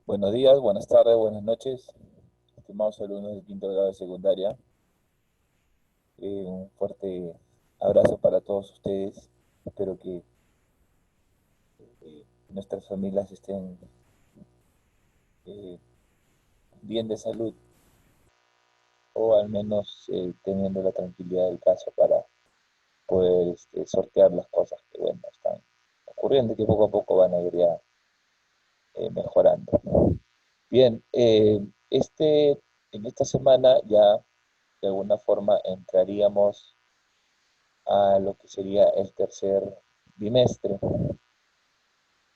Buenos días, buenas tardes, buenas noches, estimados alumnos de quinto grado de secundaria. Un fuerte abrazo para todos ustedes. Espero que nuestras familias estén eh, bien de salud o al menos teniendo la tranquilidad del caso para poder sortear las cosas que bueno, están ocurriendo y que poco a poco van a ir ya mejorando. Bien, en esta semana ya de alguna forma entraríamos a lo que sería el tercer bimestre.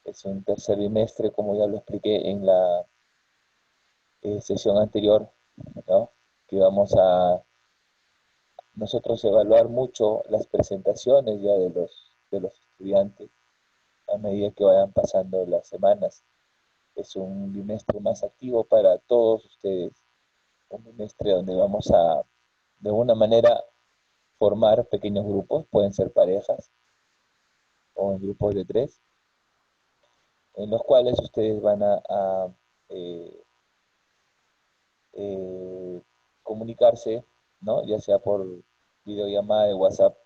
Es un tercer bimestre, como ya lo expliqué en la sesión anterior, ¿no? Que vamos a nosotros evaluar mucho las presentaciones ya de los estudiantes a medida que vayan pasando las semanas. Es un bimestre más activo para todos ustedes, un bimestre donde vamos a, de alguna manera, formar pequeños grupos, pueden ser parejas o en grupos de tres, en los cuales ustedes van a, eh, eh, comunicarse, ¿no? Ya sea por videollamada de WhatsApp.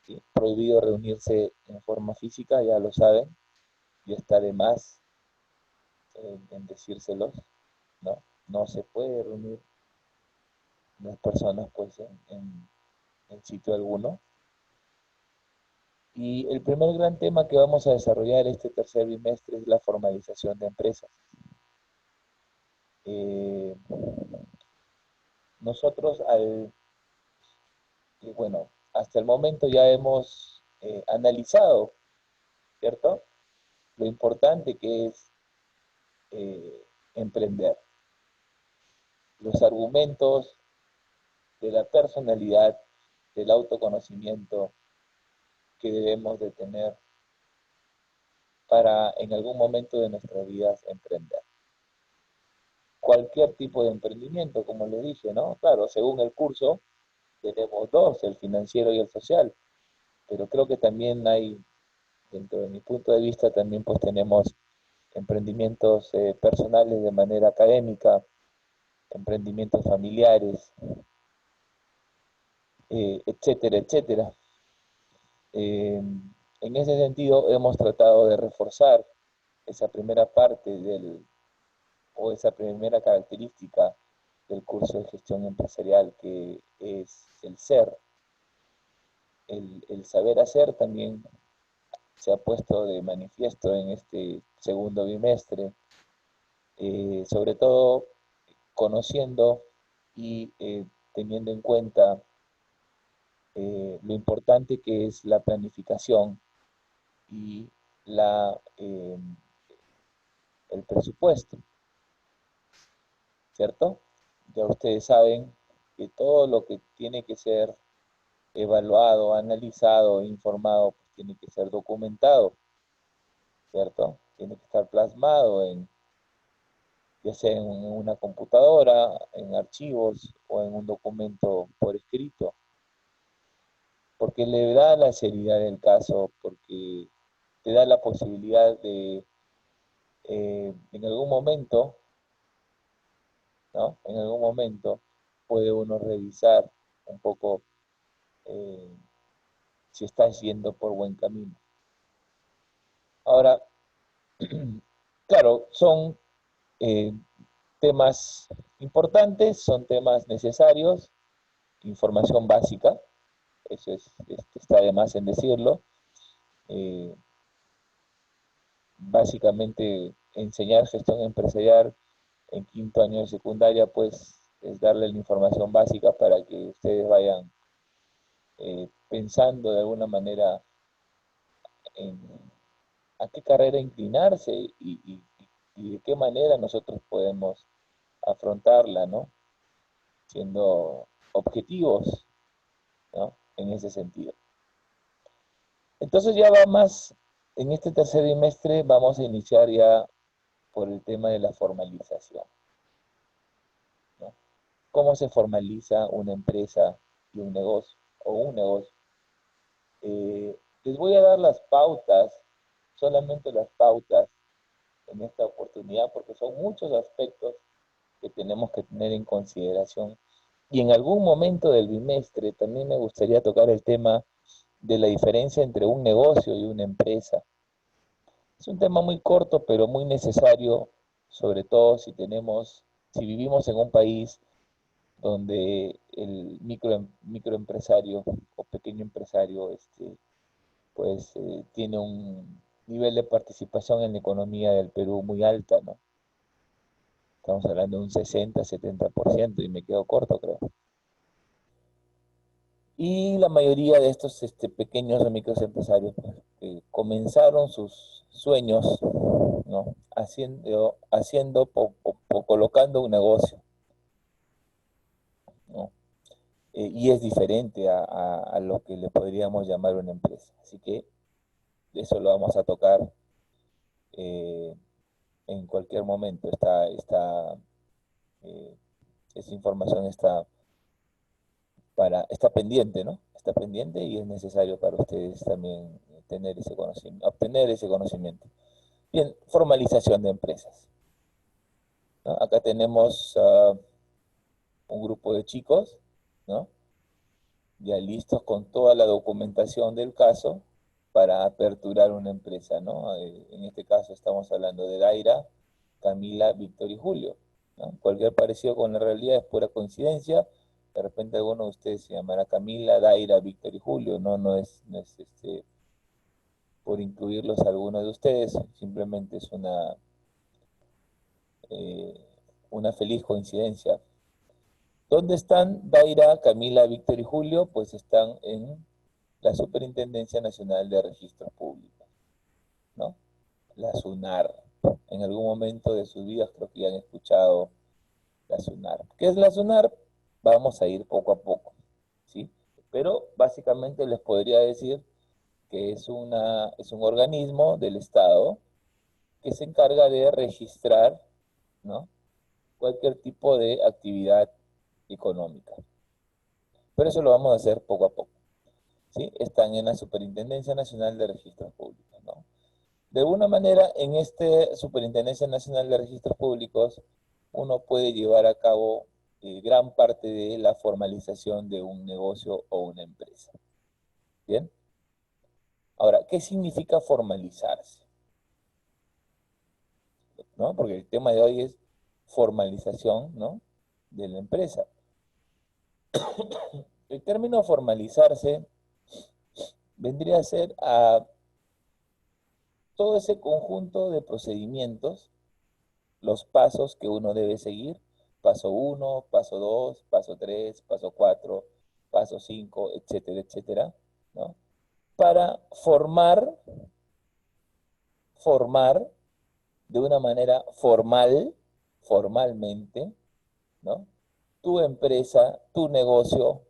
¿Sí? Prohibido reunirse en forma física, ya lo saben, ya está de más en decírselos, ¿no? No se puede reunir las personas pues en sitio alguno. Y el primer gran tema que vamos a desarrollar este tercer bimestre es la formalización de empresas. Eh, nosotros bueno, hasta el momento ya hemos analizado, ¿cierto? Lo importante que es emprender, los argumentos de la personalidad, del autoconocimiento que debemos de tener para en algún momento de nuestras vidas emprender. Cualquier tipo de emprendimiento, como les dije, ¿no? Claro, según el curso, tenemos dos, el financiero y el social, pero creo que también hay, dentro de mi punto de vista, también pues tenemos emprendimientos personales de manera académica, emprendimientos familiares, etcétera, etcétera. Eh, en ese sentido, hemos tratado de reforzar esa primera parte o esa primera característica del curso de gestión empresarial, que es el ser, el saber hacer también se ha puesto de manifiesto en este segundo bimestre, sobre todo conociendo y teniendo en cuenta lo importante que es la planificación y la, el presupuesto, ¿cierto? Ya ustedes saben que todo lo que tiene que ser evaluado, analizado, informado, pues tiene que ser documentado, ¿cierto? Tiene que estar plasmado en, ya sea en una computadora, en archivos o en un documento por escrito, porque le da la seriedad del caso, porque te da la posibilidad de, en algún momento, ¿no? En algún momento puede uno revisar un poco eh, si estás yendo por buen camino. Ahora, claro, son eh, temas importantes, son temas necesarios, información básica, eso está de más en decirlo. Eh, Básicamente, enseñar gestión empresarial en quinto año de secundaria, pues es darle la información básica para que ustedes vayan pensando de alguna manera en a qué carrera inclinarse y de qué manera nosotros podemos afrontarla, ¿no? Siendo objetivos, ¿no? En ese sentido. Entonces ya va más, en este tercer bimestre vamos a iniciar ya por el tema de la formalización, ¿no? ¿Cómo se formaliza una empresa y un negocio o un negocio? Les voy a dar las pautas, solamente las pautas, en esta oportunidad porque son muchos aspectos que tenemos que tener en consideración. Y en algún momento del bimestre también me gustaría tocar el tema de la diferencia entre un negocio y una empresa. Es un tema muy corto, pero muy necesario, sobre todo si vivimos en un país donde el microempresario o pequeño empresario pues tiene un nivel de participación en la economía del Perú muy alta, ¿no? Estamos hablando de un 60-70% y me quedo corto, creo. Y la mayoría de estos pequeños o microempresarios pues, comenzaron sus sueños, ¿no? Haciendo o colocando un negocio, ¿no? Y es diferente a lo que le podríamos llamar una empresa. Así que eso lo vamos a tocar eh, en cualquier momento. Eh, esa información está pendiente, ¿no? Está pendiente y es necesario para ustedes también tener ese conocimiento, obtener ese conocimiento. Bien, formalización de empresas, ¿no? Acá tenemos un grupo de chicos, ¿no? Ya listos con toda la documentación del caso para aperturar una empresa, ¿no? En este caso estamos hablando de Daira, Camila, Víctor y Julio, ¿no? Cualquier parecido con la realidad es pura coincidencia. De repente alguno de ustedes se llamará Camila, Daira, Víctor y Julio, ¿no? No es por incluirlos a algunos de ustedes, simplemente es eh, una feliz coincidencia. ¿Dónde están Daira, Camila, Víctor y Julio? Pues están en la Superintendencia Nacional de Registros Públicos, ¿no? La SUNAR. En algún momento de sus vidas creo que ya han escuchado la SUNAR. ¿Qué es la SUNAR? Vamos a ir poco a poco, ¿sí? Pero básicamente les podría decir que es un organismo del Estado que se encarga de registrar, ¿no? Cualquier tipo de actividad económica. Pero eso lo vamos a hacer poco a poco, ¿sí? Están en la Superintendencia Nacional de Registros Públicos, ¿no? De alguna manera, en esta Superintendencia Nacional de Registros Públicos, uno puede llevar a cabo gran parte de la formalización de un negocio o una empresa. ¿Bien? Ahora, ¿qué significa formalizarse? ¿No? Porque el tema de hoy es formalización, ¿no? De la empresa. El término formalizarse vendría a ser a todo ese conjunto de procedimientos, los pasos que uno debe seguir, paso 1, paso 2, paso 3, paso 4, paso 5, etcétera, etcétera, ¿no? Para formar de una manera formalmente, ¿no? Tu empresa, tu negocio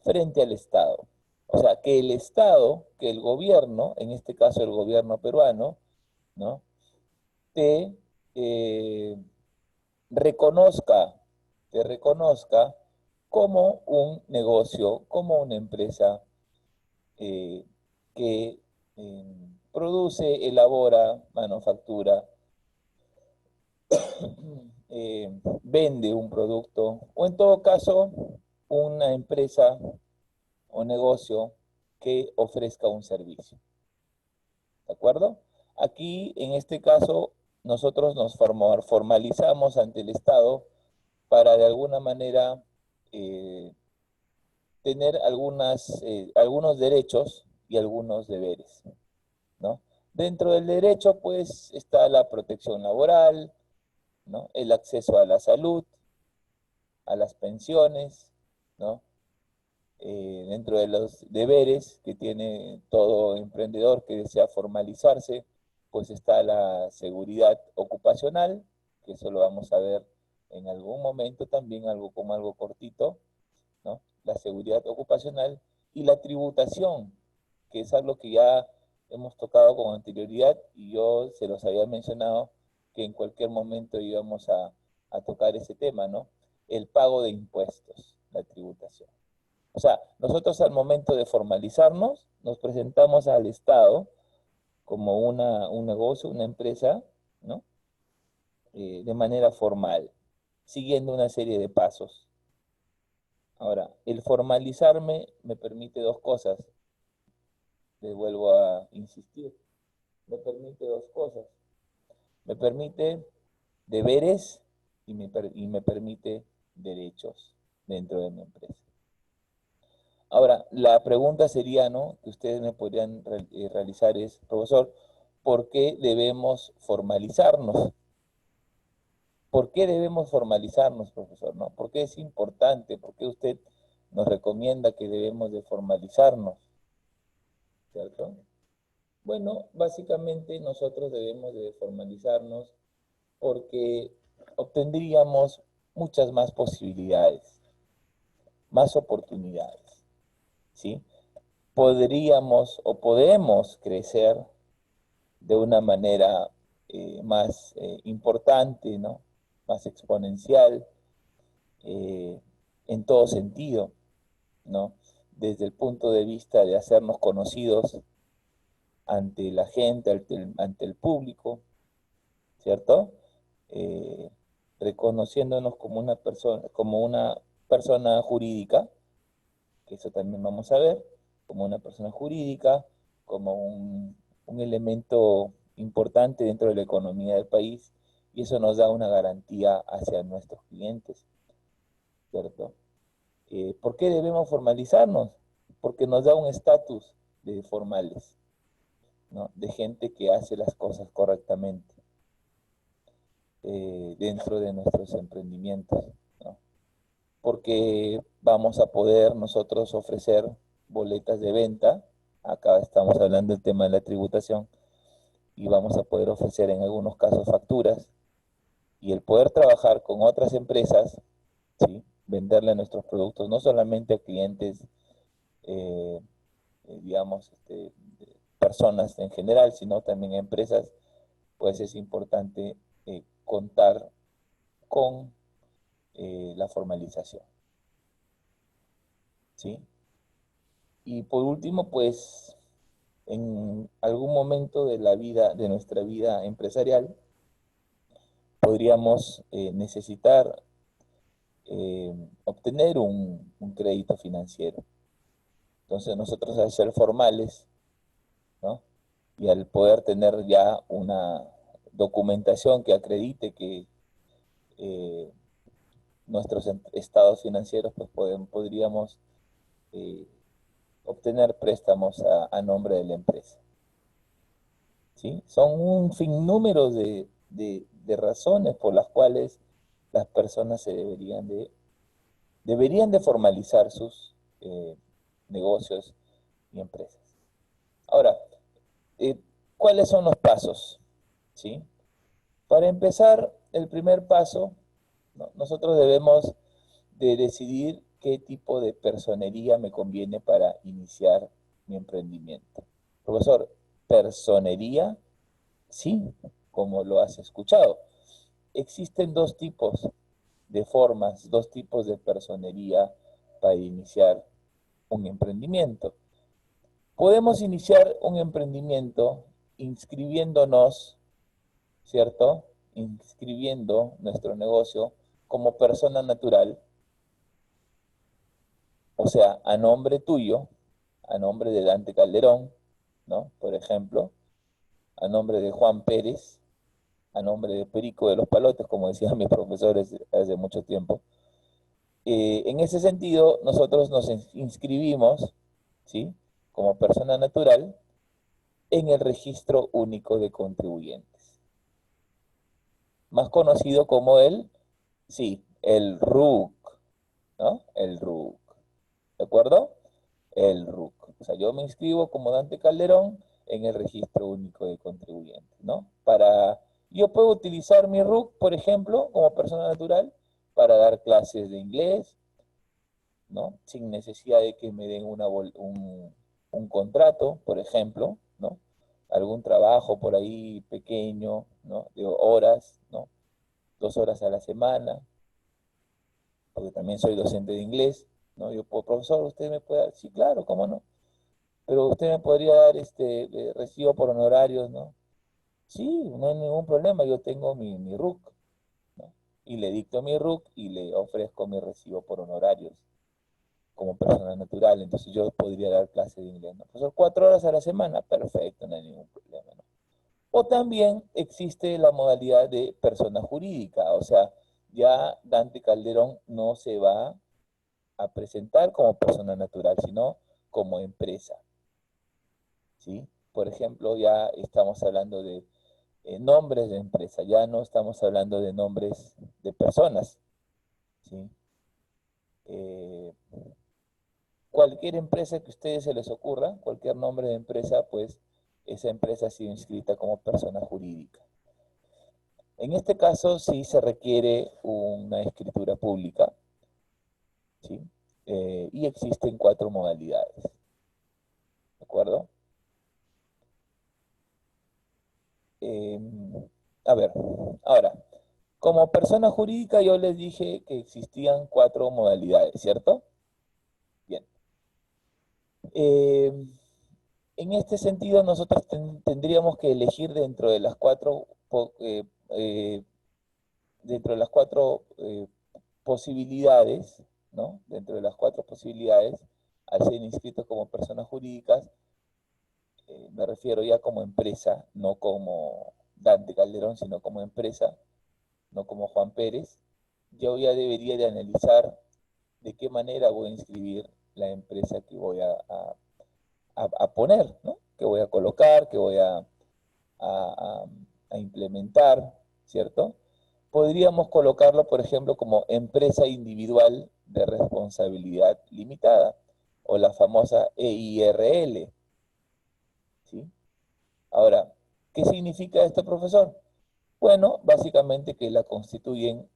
frente al Estado. O sea, que el Estado, que el gobierno, en este caso el gobierno peruano, ¿no? Te eh, reconozca, te reconozca como un negocio, como una empresa eh, que produce, elabora, manufactura, vende un producto o en todo caso una empresa o negocio que ofrezca un servicio. ¿De acuerdo? Aquí, en este caso, nosotros nos formalizamos ante el Estado para de alguna manera eh, tener algunos derechos y algunos deberes, ¿no? Dentro del derecho, pues, está la protección laboral, ¿no? El acceso a la salud, a las pensiones, ¿no? Dentro de los deberes que tiene todo emprendedor que desea formalizarse, pues está la seguridad ocupacional, que eso lo vamos a ver en algún momento también, algo como algo cortito, ¿no? La seguridad ocupacional y la tributación, que es algo que ya hemos tocado con anterioridad y yo se los había mencionado que en cualquier momento íbamos a tocar ese tema, ¿no? El pago de impuestos, la tributación. O sea, nosotros al momento de formalizarnos, nos presentamos al Estado como un negocio, una empresa, ¿no? De manera formal, siguiendo una serie de pasos. Ahora, el formalizarme me permite dos cosas, les vuelvo a insistir, me permite dos cosas. Me permite deberes y me permite derechos dentro de mi empresa. Ahora, la pregunta sería, ¿no?, que ustedes me podrían realizar es, profesor, ¿por qué debemos formalizarnos? ¿Por qué debemos formalizarnos, profesor? ¿No? ¿Por qué es importante? ¿Por qué usted nos recomienda que debemos de formalizarnos? ¿Cierto? Bueno, básicamente nosotros debemos de formalizarnos porque obtendríamos muchas más posibilidades, más oportunidades, ¿sí? Podríamos o podemos crecer de una manera más importante, ¿no? Más exponencial, eh, en todo sentido, ¿no? Desde el punto de vista de hacernos conocidos ante la gente, ante el público, ¿cierto? Eh, reconociéndonos como una persona jurídica, que eso también vamos a ver, como una persona jurídica, como un elemento importante dentro de la economía del país, y eso nos da una garantía hacia nuestros clientes, ¿cierto? ¿Por qué debemos formalizarnos? Porque nos da un estatus de formales, ¿no? De gente que hace las cosas correctamente dentro de nuestros emprendimientos, ¿no? Porque vamos a poder nosotros ofrecer boletas de venta, acá estamos hablando del tema de la tributación, y vamos a poder ofrecer en algunos casos facturas, y el poder trabajar con otras empresas, ¿sí? Venderle nuestros productos no solamente a clientes, eh, digamos, personas en general, sino también a empresas, pues es importante contar con la formalización, ¿sí? Y por último, pues en algún momento de la vida, de nuestra vida empresarial, podríamos necesitar obtener un crédito financiero. Entonces nosotros al ser formales, ¿no? Y al poder tener ya una documentación que acredite que eh, nuestros estados financieros, pues podríamos eh, obtener préstamos a nombre de la empresa, ¿sí? Son un sinnúmero de razones por las cuales las personas deberían de formalizar sus negocios y empresas. Ahora, eh, ¿cuáles son los pasos? ¿Sí? Para empezar, el primer paso, ¿no? Nosotros debemos de decidir qué tipo de personería me conviene para iniciar mi emprendimiento. Profesor, ¿personería? Sí, como lo has escuchado. Existen dos tipos de formas, dos tipos de personería para iniciar un emprendimiento. Podemos iniciar un emprendimiento inscribiéndonos, ¿cierto? Inscribiendo nuestro negocio como persona natural, o sea, a nombre tuyo, a nombre de Dante Calderón, ¿no? Por ejemplo, a nombre de Juan Pérez, a nombre de Perico de los Palotes, como decían mis profesores hace mucho tiempo. En ese sentido, nosotros nos inscribimos, ¿sí? Como persona natural en el Registro Único de Contribuyentes, más conocido como el RUC, ¿no? El RUC, ¿de acuerdo? El RUC. O sea, yo me inscribo como Dante Calderón en el Registro Único de Contribuyentes, ¿no? Yo puedo utilizar mi RUC, por ejemplo, como persona natural, para dar clases de inglés, ¿no? Sin necesidad de que me den un contrato, por ejemplo, ¿no? Algún trabajo por ahí pequeño, ¿no? De horas, ¿no? 2 horas a la semana, porque también soy docente de inglés, ¿no? Yo puedo, profesor, usted me puede dar, sí, claro, cómo no, pero usted me podría dar recibo por honorarios, ¿no? Sí, no hay ningún problema, yo tengo mi RUC, ¿no? Y le dicto mi RUC y le ofrezco mi recibo por honorarios como persona natural. Entonces yo podría dar clase de inglés, ¿no? Profesor, 4 horas a la semana, perfecto, no hay ningún problema, ¿no? O también existe la modalidad de persona jurídica, o sea, ya Dante Calderón no se va a presentar como persona natural, sino como empresa, ¿sí? Por ejemplo, ya estamos hablando de nombres de empresa, ya no estamos hablando de nombres de personas, ¿sí? Eh, Cualquier empresa que a ustedes se les ocurra, cualquier nombre de empresa, pues esa empresa ha sido inscrita como persona jurídica. En este caso sí se requiere una escritura pública, ¿sí? Y existen 4 modalidades, ¿de acuerdo? Eh, a ver, ahora, como persona jurídica yo les dije que existían 4 modalidades, ¿cierto? Bien. Eh, en este sentido, nosotros tendríamos que elegir eh, dentro de las cuatro posibilidades, ¿no? Dentro de las 4 posibilidades, al ser inscritos como personas jurídicas, me refiero ya como empresa, no como Dante Calderón, sino como empresa, no como Juan Pérez, yo ya debería de analizar de qué manera voy a inscribir la empresa que voy a poner, ¿no? Que voy a colocar, que voy a, a implementar, ¿cierto? Podríamos colocarlo, por ejemplo, como empresa individual de responsabilidad limitada, o la famosa EIRL, ¿sí? Ahora, ¿qué significa esto, profesor? Bueno, básicamente que la constituyen,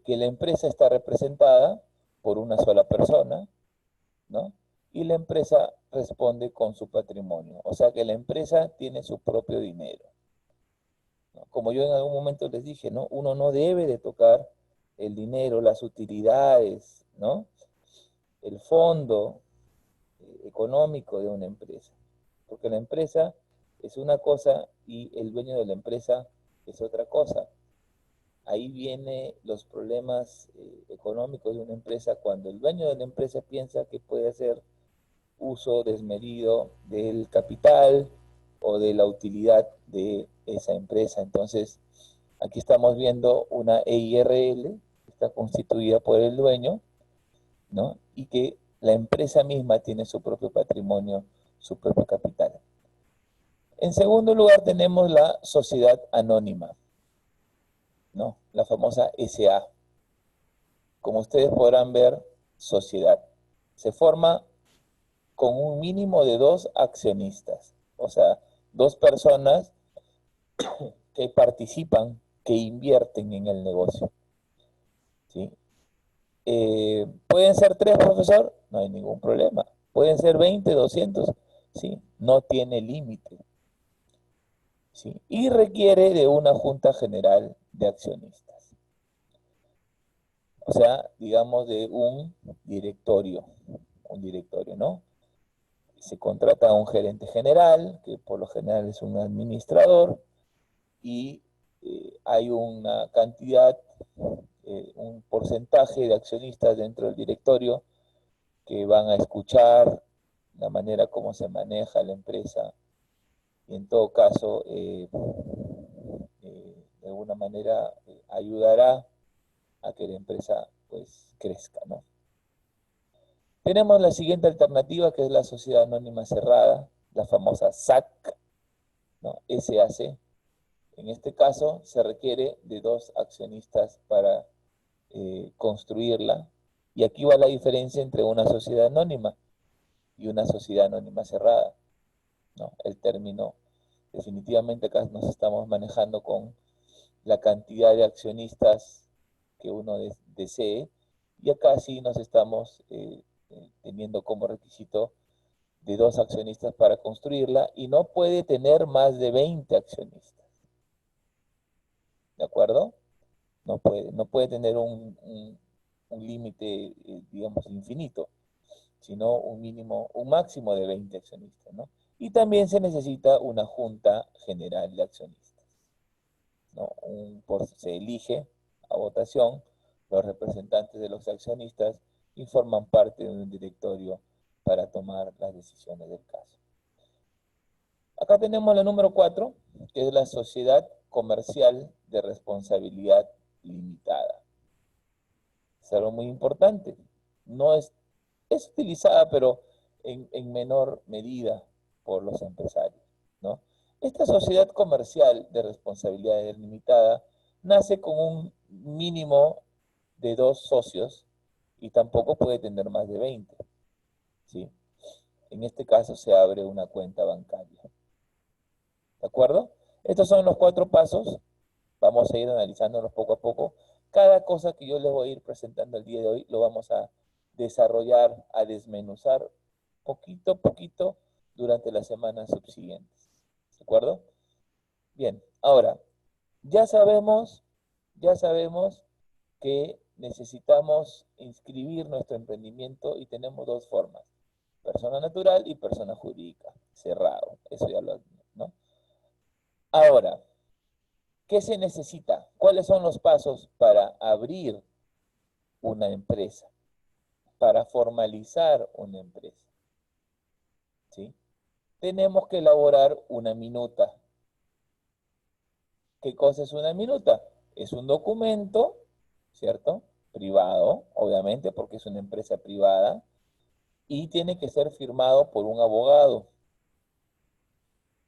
que la empresa está representada por una sola persona, ¿no? Y la empresa responde con su patrimonio, o sea que la empresa tiene su propio dinero, ¿no? Como yo en algún momento les dije, ¿no? Uno no debe de tocar el dinero, las utilidades, ¿no? El fondo económico de una empresa, porque la empresa es una cosa y el dueño de la empresa es otra cosa. Ahí vienen los problemas económicos de una empresa cuando el dueño de la empresa piensa que puede hacer uso desmedido del capital o de la utilidad de esa empresa. Entonces, aquí estamos viendo una EIRL que está constituida por el dueño, ¿no? Y que la empresa misma tiene su propio patrimonio, su propio capital. En segundo lugar tenemos la sociedad anónima, ¿no? La famosa SA. Como ustedes podrán ver, sociedad. Se forma con un mínimo de 2 accionistas, o sea, 2 personas que participan, que invierten en el negocio, ¿sí? ¿Pueden ser 3, profesor? No hay ningún problema. ¿Pueden ser 20, 200? Sí, no tiene límite, ¿sí? Y requiere de una junta general de accionistas, o sea, digamos de un directorio, ¿no? Se contrata a un gerente general, que por lo general es un administrador, y hay una cantidad, un porcentaje de accionistas dentro del directorio que van a escuchar la manera como se maneja la empresa y en todo caso, de alguna manera ayudará a que la empresa pues crezca, ¿no? Tenemos la siguiente alternativa que es la sociedad anónima cerrada, la famosa SAC, ¿no? SAC. En este caso se requiere de 2 accionistas para construirla. Y aquí va la diferencia entre una sociedad anónima y una sociedad anónima cerrada, ¿no? El término, definitivamente acá nos estamos manejando con la cantidad de accionistas que uno desee, y acá sí nos estamos teniendo como requisito de 2 accionistas para construirla, y no puede tener más de 20 accionistas, ¿de acuerdo? No puede tener un límite, digamos, infinito, sino un máximo de 20 accionistas, ¿no? Y también se necesita una junta general de accionistas. se elige a votación, los representantes de los accionistas y forman parte de un directorio para tomar las decisiones del caso. Acá tenemos la número 4, que es la sociedad comercial de responsabilidad limitada. Es algo muy importante. No es utilizada, pero en menor medida por los empresarios, ¿no? Esta sociedad comercial de responsabilidad limitada nace con un mínimo de 2 socios y tampoco puede tener más de 20, ¿sí? En este caso se abre una cuenta bancaria. ¿De acuerdo? Estos son los 4 pasos. Vamos a ir analizándolos poco a poco. Cada cosa que yo les voy a ir presentando el día de hoy lo vamos a desarrollar, a desmenuzar poquito a poquito durante las semanas subsiguientes. ¿De acuerdo? Bien, ahora, ya sabemos que necesitamos inscribir nuestro emprendimiento y tenemos 2 formas, persona natural y persona jurídica, cerrado, eso ya lo, ¿no? Ahora, ¿qué se necesita? ¿Cuáles son los pasos para abrir una empresa? Para formalizar una empresa, ¿sí? Tenemos que elaborar una minuta. ¿Qué cosa es una minuta? Es un documento, ¿cierto? Privado, obviamente, porque es una empresa privada, y tiene que ser firmado por un abogado,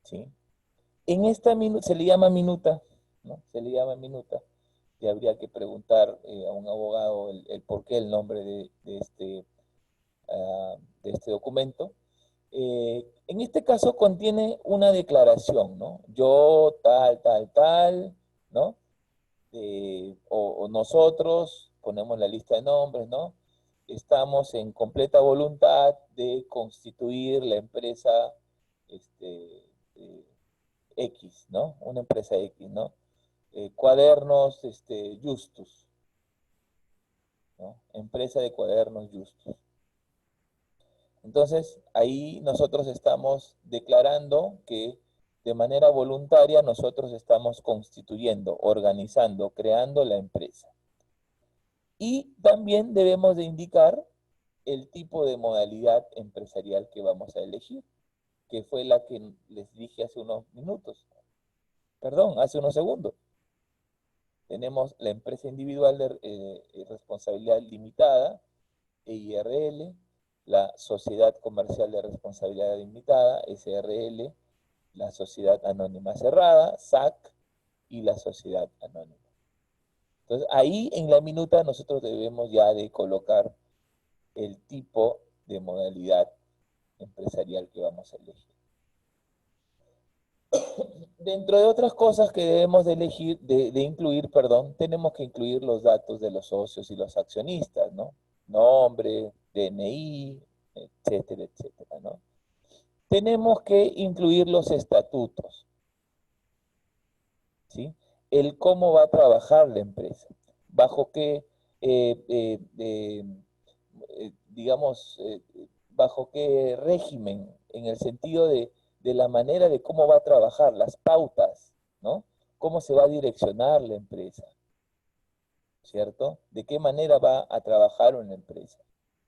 ¿sí? En esta minuta, se le llama minuta, ¿no? Se le llama minuta, y habría que preguntar a un abogado el por qué el nombre de este documento. En este caso contiene una declaración, ¿no? Yo tal, ¿no? O nosotros, ponemos la lista de nombres, ¿no? Estamos en completa voluntad de constituir la empresa eh, X, ¿no? Una empresa X, ¿no? Cuadernos Justus, ¿no? Empresa de cuadernos Justus. Entonces, ahí nosotros estamos declarando que de manera voluntaria nosotros estamos constituyendo, organizando, creando la empresa. Y también debemos de indicar el tipo de modalidad empresarial que vamos a elegir, que fue la que les dije hace unos minutos, perdón, hace unos segundos. Tenemos la empresa individual de responsabilidad limitada, EIRL, la Sociedad Comercial de Responsabilidad Limitada, SRL, la Sociedad Anónima Cerrada, SAC, y la Sociedad Anónima. Entonces, ahí en la minuta nosotros debemos ya de colocar el tipo de modalidad empresarial que vamos a elegir. Dentro de otras cosas que debemos de elegir, de incluir, perdón, tenemos que incluir los datos de los socios y los accionistas, ¿no? Nombre, DNI, etcétera, etcétera, ¿no? Tenemos que incluir los estatutos, ¿sí? El cómo va a trabajar la empresa, bajo qué, digamos, bajo qué régimen, en el sentido de la manera de cómo va a trabajar, las pautas, ¿no? Cómo se va a direccionar la empresa, ¿cierto? De qué manera va a trabajar una empresa,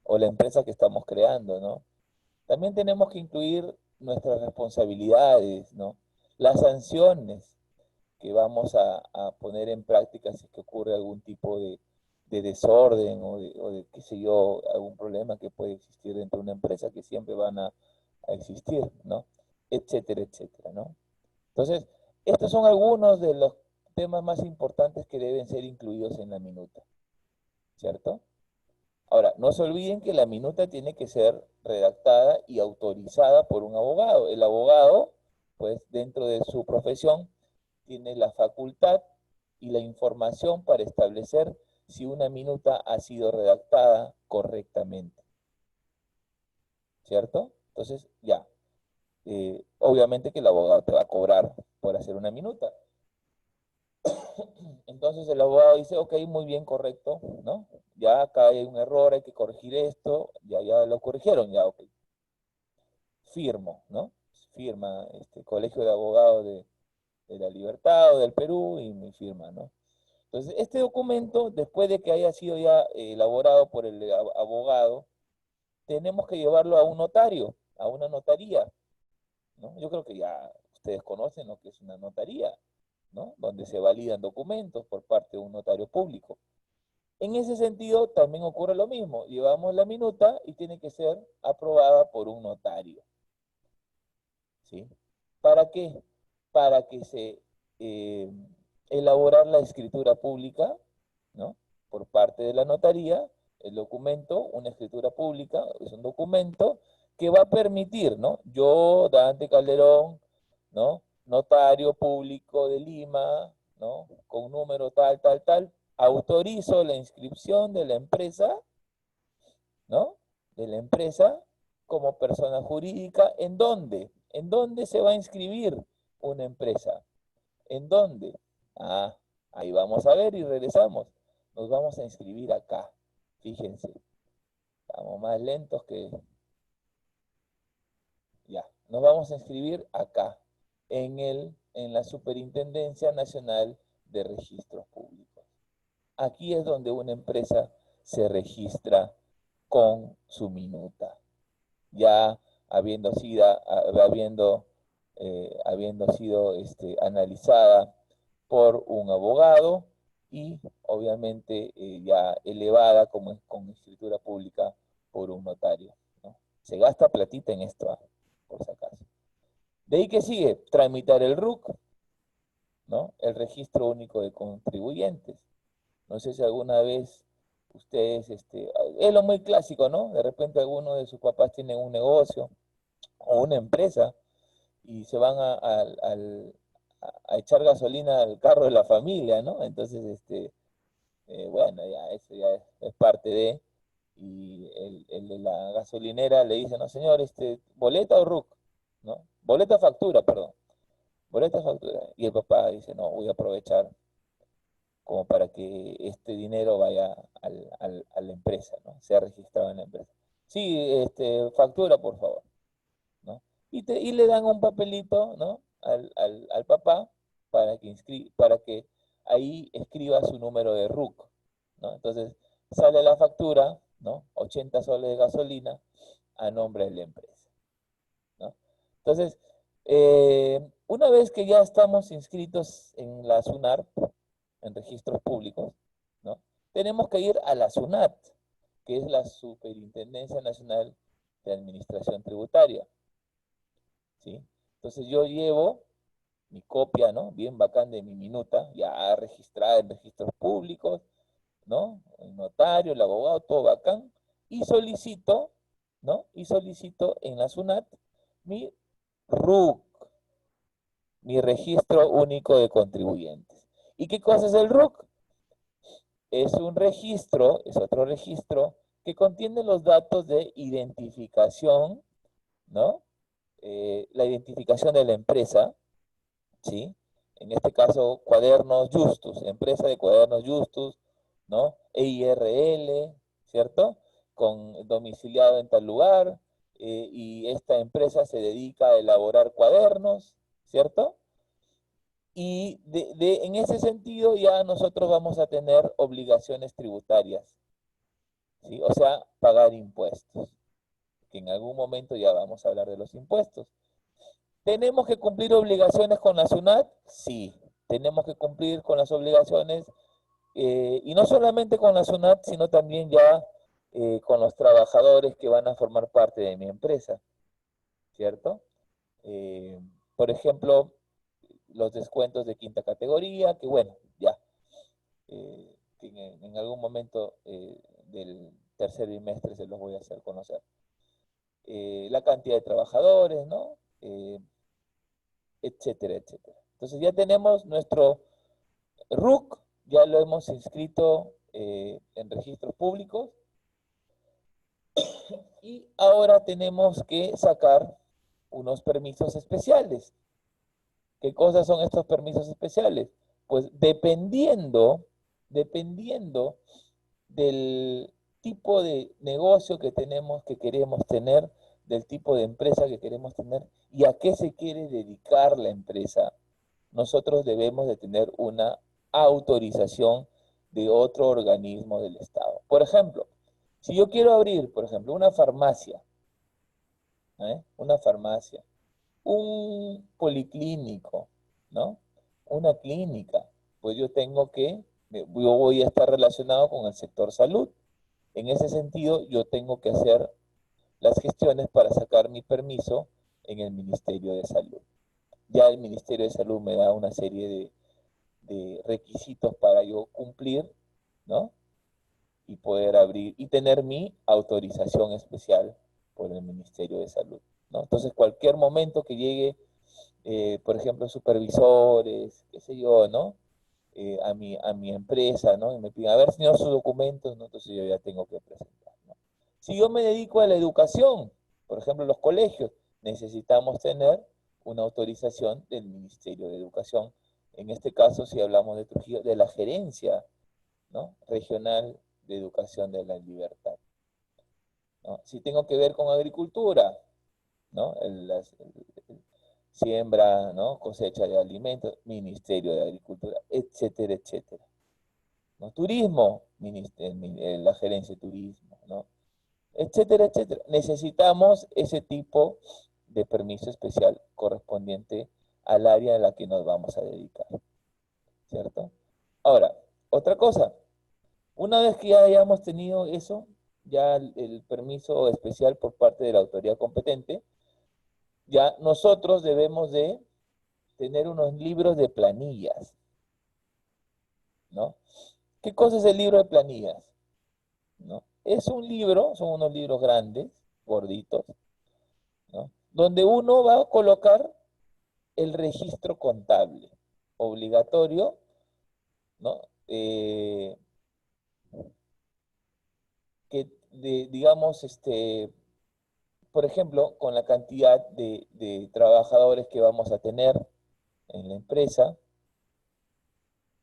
o la empresa que estamos creando, ¿no? También tenemos que incluir nuestras responsabilidades, ¿no? Las sanciones que vamos a poner en práctica si es que ocurre algún tipo de desorden o de, qué sé yo, algún problema que puede existir dentro de una empresa que siempre van a existir, ¿no? Etcétera, etcétera, ¿no? Entonces, estos son algunos de los temas más importantes que deben ser incluidos en la minuta, ¿cierto? Ahora, no se olviden que la minuta tiene que ser redactada y autorizada por un abogado. El abogado, pues dentro de su profesión, tiene la facultad y la información para establecer si una minuta ha sido redactada correctamente. ¿Cierto? Entonces, ya. Obviamente que el abogado te va a cobrar por hacer una minuta. Entonces el abogado dice, ok, muy bien, correcto, ¿no? Ya acá hay un error, hay que corregir esto, ya lo corrigieron, ya, ok. Firmo, ¿no? Firma Colegio de Abogados de la Libertad o del Perú y mi firma, ¿no? Entonces, este documento, después de que haya sido ya elaborado por el abogado, tenemos que llevarlo a un notario, a una notaría, ¿no? Yo creo que ya ustedes conocen lo que es una notaría, ¿no? Donde se validan documentos por parte de un notario público. En ese sentido, también ocurre lo mismo. Llevamos la minuta y tiene que ser aprobada por un notario, ¿sí? ¿Para qué? Para que se eh, elaborar la escritura pública, ¿no? Por parte de la notaría, el documento, una escritura pública, es un documento que va a permitir, ¿no? Yo, Dante Calderón, ¿no? Notario público de Lima, ¿no? Con número tal, tal, tal, autorizo la inscripción de la empresa, ¿no? De la empresa como persona jurídica. ¿En dónde? ¿En dónde se va a inscribir una empresa? ¿En dónde? Ah, ahí vamos a ver y regresamos. Nos vamos a inscribir acá. Fíjense, estamos más lentos que... Ya, nos vamos a inscribir acá, en la Superintendencia Nacional de Registros Públicos. Aquí es donde una empresa se registra con su minuta, ya habiendo sido analizada por un abogado y obviamente ya elevada como con escritura pública por un notario, ¿no? Se gasta platita en esto, por si acaso. De ahí que sigue, tramitar el RUC, ¿no? El Registro Único de Contribuyentes. No sé si alguna vez ustedes, es lo muy clásico, ¿no? De repente alguno de sus papás tiene un negocio o una empresa y se van a echar gasolina al carro de la familia, ¿no? Entonces, bueno, ya eso ya es parte de, y el de la gasolinera le dice, no señor, boleta o RUC, ¿no? Boleta factura, perdón, boleta factura. Y el papá dice, no, voy a aprovechar como para que este dinero vaya a la empresa, ¿no? Sea registrado en la empresa. Sí, factura, por favor, ¿no? Y le dan un papelito, ¿no? Al papá para que ahí escriba su número de RUC, ¿no? Entonces sale la factura, ¿no? 80 soles de gasolina a nombre de la empresa, ¿no? Entonces, una vez que ya estamos inscritos en la SUNAT, en registros públicos, ¿no? Tenemos que ir a la SUNAT, que es la Superintendencia Nacional de Administración Tributaria, ¿sí? Entonces yo llevo mi copia, ¿no? Bien bacán de mi minuta, ya registrada en registros públicos, ¿no? El notario, el abogado, todo bacán, y solicito, ¿no? Y solicito en la SUNAT mi RUC, mi registro único de contribuyentes. ¿Y qué cosa es el RUC? Es un registro, es otro registro que contiene los datos de identificación, ¿no? La identificación de la empresa, ¿sí? En este caso, Cuadernos Justus, empresa de Cuadernos Justus, ¿no? EIRL, ¿cierto? Con domiciliado en tal lugar, y esta empresa se dedica a elaborar cuadernos, ¿cierto? Y en ese sentido ya nosotros vamos a tener obligaciones tributarias, ¿sí? O sea, pagar impuestos, que en algún momento ya vamos a hablar de los impuestos. ¿Tenemos que cumplir obligaciones con la SUNAT? Sí, tenemos que cumplir con las obligaciones, y no solamente con la SUNAT, sino también ya con los trabajadores que van a formar parte de mi empresa, ¿cierto? Eh, por ejemplo, los descuentos de quinta categoría, que bueno, ya, que en algún momento del tercer bimestre se los voy a hacer conocer. La cantidad de trabajadores, ¿no? Etcétera, etcétera. Entonces ya tenemos nuestro RUC, ya lo hemos inscrito en registros públicos y ahora tenemos que sacar unos permisos especiales. ¿Qué cosas son estos permisos especiales? Pues dependiendo del tipo de negocio que tenemos, que queremos tener, del tipo de empresa que queremos tener y a qué se quiere dedicar la empresa, nosotros debemos de tener una autorización de otro organismo del Estado. Por ejemplo, si yo quiero abrir, por ejemplo, una farmacia, una farmacia, un policlínico, ¿no? Una clínica, pues yo voy a estar relacionado con el sector salud. En ese sentido, yo tengo que hacer las gestiones para sacar mi permiso en el Ministerio de Salud. Ya el Ministerio de Salud me da una serie de requisitos para yo cumplir, ¿no? Y poder abrir y tener mi autorización especial por el Ministerio de Salud, ¿no? Entonces, cualquier momento que llegue, por ejemplo, supervisores, qué sé yo, ¿no? A mi empresa, ¿no? Y me piden, a ver, señor, sus documentos, ¿no? Entonces yo ya tengo que presentar, ¿no? Si yo me dedico a la educación, por ejemplo, los colegios, necesitamos tener una autorización del Ministerio de Educación. En este caso, si hablamos de Trujillo, de la gerencia, ¿no? Regional de Educación de la Libertad, ¿no? Si tengo que ver con agricultura, ¿no? El siembra, ¿no? Cosecha de alimentos, Ministerio de Agricultura, etcétera, etcétera, ¿no? Turismo, la gerencia de turismo, ¿no? Etcétera, etcétera. Necesitamos ese tipo de permiso especial correspondiente al área a la que nos vamos a dedicar, ¿cierto? Ahora, otra cosa, una vez que ya hayamos tenido eso, ya el permiso especial por parte de la autoridad competente, ya nosotros debemos de tener unos libros de planillas, ¿no? ¿Qué cosa es el libro de planillas? ¿No? Es un libro, son unos libros grandes, gorditos, ¿no? Donde uno va a colocar el registro contable obligatorio, ¿no? Digamos, por ejemplo, con la cantidad de trabajadores que vamos a tener en la empresa,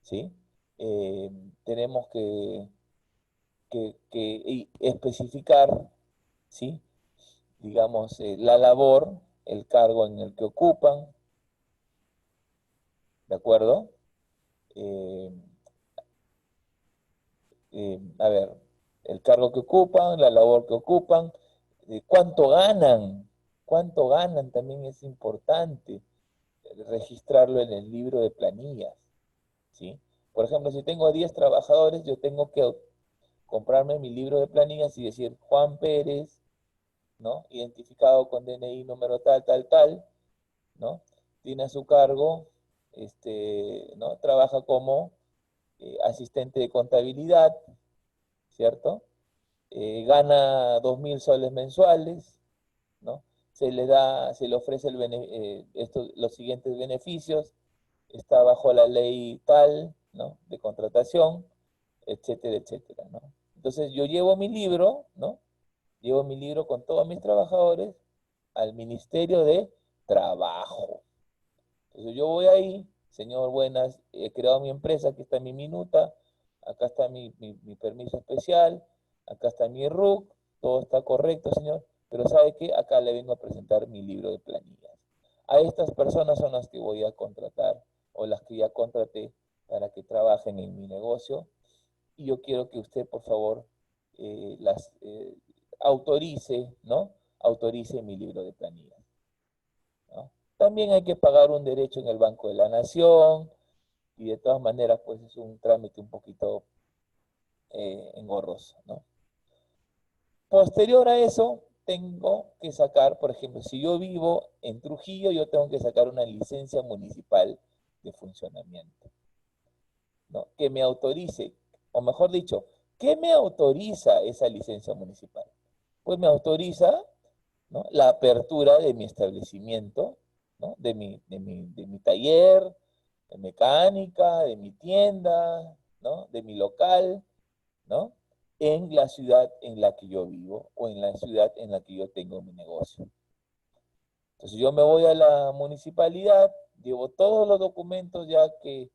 ¿sí? Eh, tenemos que especificar, ¿sí? Digamos, la labor, el cargo en el que ocupan, ¿de acuerdo? Eh, a ver, el cargo que ocupan, la labor que ocupan, cuánto ganan también es importante registrarlo en el libro de planillas, ¿sí? Por ejemplo, si tengo 10 trabajadores, yo tengo que comprarme mi libro de planillas y decir Juan Pérez, ¿no? Identificado con DNI número tal, tal, tal, ¿no? Tiene a su cargo, ¿no? Trabaja como asistente de contabilidad, ¿cierto? Gana 2.000 soles mensuales, ¿no? Se le ofrece los siguientes beneficios, está bajo la ley tal, ¿no? De contratación, etcétera, etcétera, ¿no? Entonces yo llevo mi libro, ¿no? Llevo mi libro con todos mis trabajadores al Ministerio de Trabajo. Entonces yo voy ahí, señor, buenas, he creado mi empresa, aquí está mi minuta, acá está mi permiso especial, acá está mi RUC, todo está correcto, señor, pero ¿sabe qué? Acá le vengo a presentar mi libro de planillas. A estas personas son las que voy a contratar o las que ya contraté para que trabajen en mi negocio y yo quiero que usted, por favor, las autorice, ¿no? Autorice mi libro de planillas, ¿no? También hay que pagar un derecho en el Banco de la Nación y de todas maneras, pues es un trámite un poquito engorroso, ¿no? Posterior a eso, tengo que sacar, por ejemplo, si yo vivo en Trujillo, yo tengo que sacar una licencia municipal de funcionamiento, ¿no? Que me autorice, o mejor dicho, ¿qué me autoriza esa licencia municipal? Pues me autoriza, ¿no? La apertura de mi establecimiento, ¿no? De mi taller, de mecánica, de mi tienda, ¿no? De mi local, ¿no? En la ciudad en la que yo vivo o en la ciudad en la que yo tengo mi negocio. Entonces yo me voy a la municipalidad, llevo todos los documentos ya que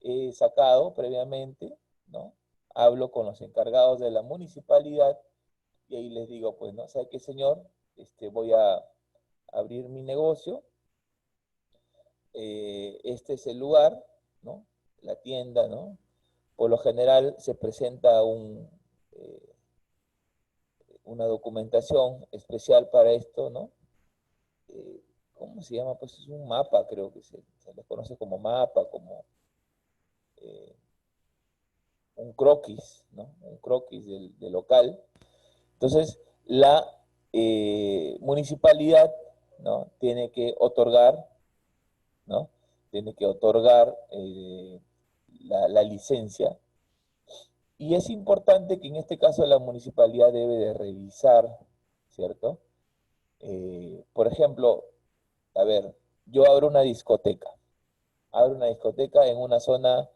he sacado previamente, ¿no? Hablo con los encargados de la municipalidad y ahí les digo, pues, ¿no? ¿Sabe qué, señor? Voy a abrir mi negocio este es el lugar, ¿no? La tienda, ¿no? Por lo general se presenta una documentación especial para esto, ¿no? ¿Cómo se llama? Pues es un mapa, creo que se le conoce como mapa, como eh, un croquis, ¿no? Un croquis del local. Entonces, la municipalidad, ¿no? Tiene que otorgar, ¿no? Tiene que otorgar la licencia. Y es importante que en este caso la municipalidad debe de revisar, ¿cierto? Por ejemplo, a ver, yo abro una discoteca en una zona,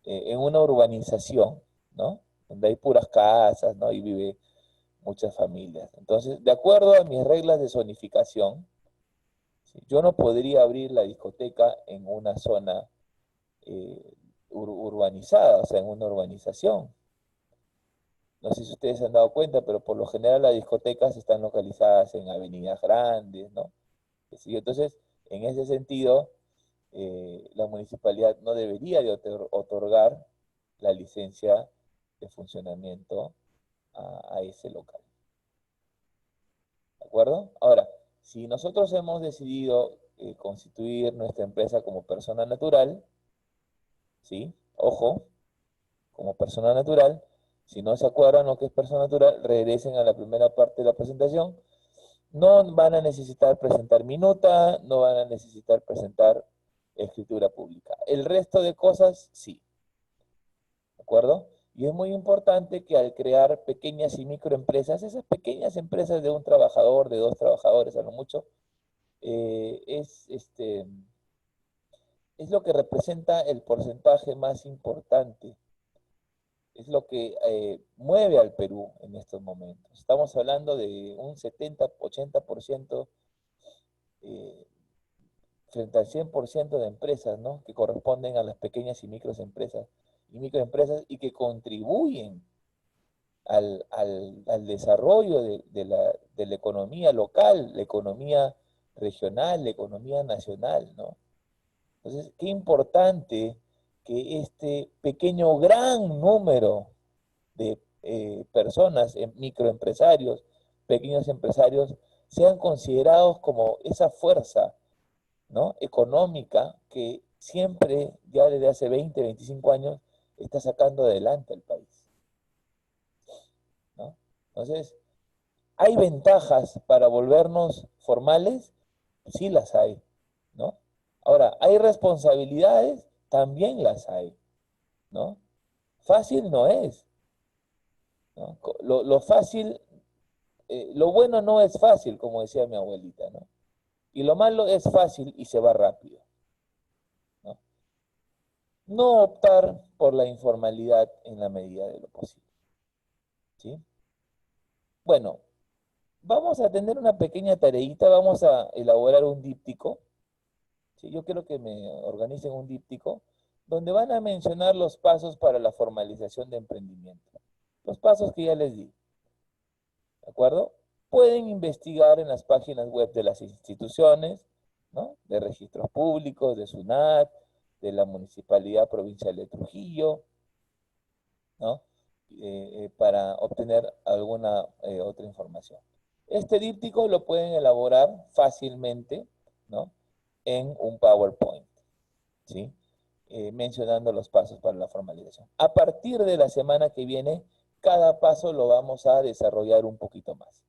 en una urbanización, ¿no? Donde hay puras casas, ¿no? Y vive muchas familias. Entonces, de acuerdo a mis reglas de zonificación, ¿sí? Yo no podría abrir la discoteca en una zona urbanizada, o sea, en una urbanización. No sé si ustedes se han dado cuenta, pero por lo general las discotecas están localizadas en avenidas grandes, ¿no? Entonces, en ese sentido, la municipalidad no debería de otorgar la licencia de funcionamiento a ese local. ¿De acuerdo? Ahora, si nosotros hemos decidido constituir nuestra empresa como persona natural, ¿sí? Ojo, como persona natural, si no se acuerdan lo que es persona natural, regresen a la primera parte de la presentación. No van a necesitar presentar minuta, no van a necesitar presentar escritura pública. El resto de cosas, sí. ¿De acuerdo? Y es muy importante que al crear pequeñas y microempresas, esas pequeñas empresas de un trabajador, de dos trabajadores a lo mucho, es lo que representa el porcentaje más importante, es lo que mueve al Perú en estos momentos. Estamos hablando de un 70-80% eh, frente al 100% de empresas, ¿no? Que corresponden a las pequeñas y microempresas y que contribuyen al desarrollo de la economía local, la economía regional, la economía nacional, ¿no? Entonces, qué importante que este pequeño, gran número de personas, microempresarios, pequeños empresarios, sean considerados como esa fuerza, ¿no? Económica que siempre, ya desde hace 20, 25 años, está sacando adelante al país, ¿no? Entonces, ¿hay ventajas para volvernos formales? Sí las hay, ¿no? Ahora, ¿hay responsabilidades? También las hay, ¿no? Fácil no es, ¿no? Lo fácil, lo bueno no es fácil, como decía mi abuelita, ¿no? Y lo malo es fácil y se va rápido, ¿no? No optar por la informalidad en la medida de lo posible, ¿sí? Bueno, vamos a tener una pequeña tareita, vamos a elaborar un díptico, ¿sí? Yo quiero que me organicen un díptico donde van a mencionar los pasos para la formalización de emprendimiento. Los pasos que ya les di, ¿de acuerdo? Pueden investigar en las páginas web de las instituciones, ¿no? De registros públicos, de SUNAT, de la Municipalidad Provincial de Trujillo, ¿no? Para obtener alguna otra información. Este díptico lo pueden elaborar fácilmente, ¿no? En un PowerPoint, ¿sí? Mencionando los pasos para la formalización. A partir de la semana que viene, cada paso lo vamos a desarrollar un poquito más,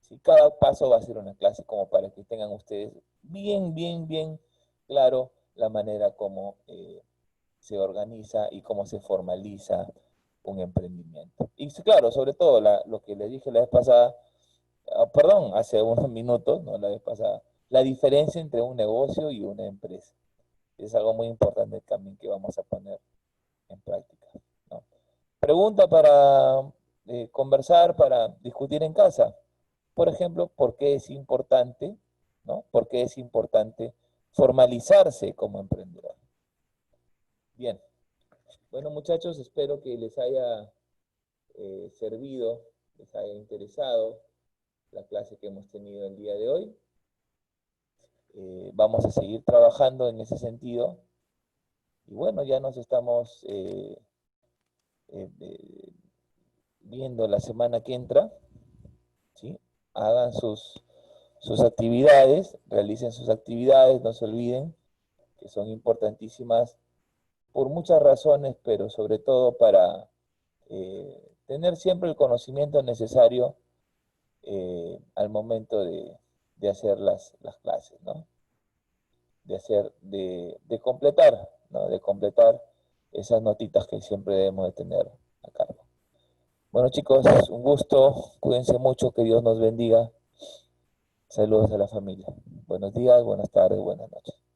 ¿sí? Cada paso va a ser una clase como para que tengan ustedes bien claro la manera como se organiza y cómo se formaliza un emprendimiento. Y claro, sobre todo lo que les dije la vez pasada, perdón, hace unos minutos, no la vez pasada, la diferencia entre un negocio y una empresa. Es algo muy importante también que vamos a poner en práctica, ¿no? Pregunta para conversar, para discutir en casa. Por ejemplo, ¿por qué es importante, ¿no? ¿Por qué es importante formalizarse como emprendedor? Bien, bueno muchachos, espero que les haya servido, les haya interesado la clase que hemos tenido el día de hoy. Vamos a seguir trabajando en ese sentido. Y bueno, ya nos estamos eh, viendo la semana que entra, ¿sí? Hagan sus actividades, realicen sus actividades, no se olviden que son importantísimas por muchas razones, pero sobre todo para tener siempre el conocimiento necesario al momento de hacer las clases, ¿no? De completar, ¿no? De completar esas notitas que siempre debemos de tener a cargo. Bueno chicos, un gusto, cuídense mucho, que Dios nos bendiga. Saludos a la familia. Buenos días, buenas tardes, buenas noches.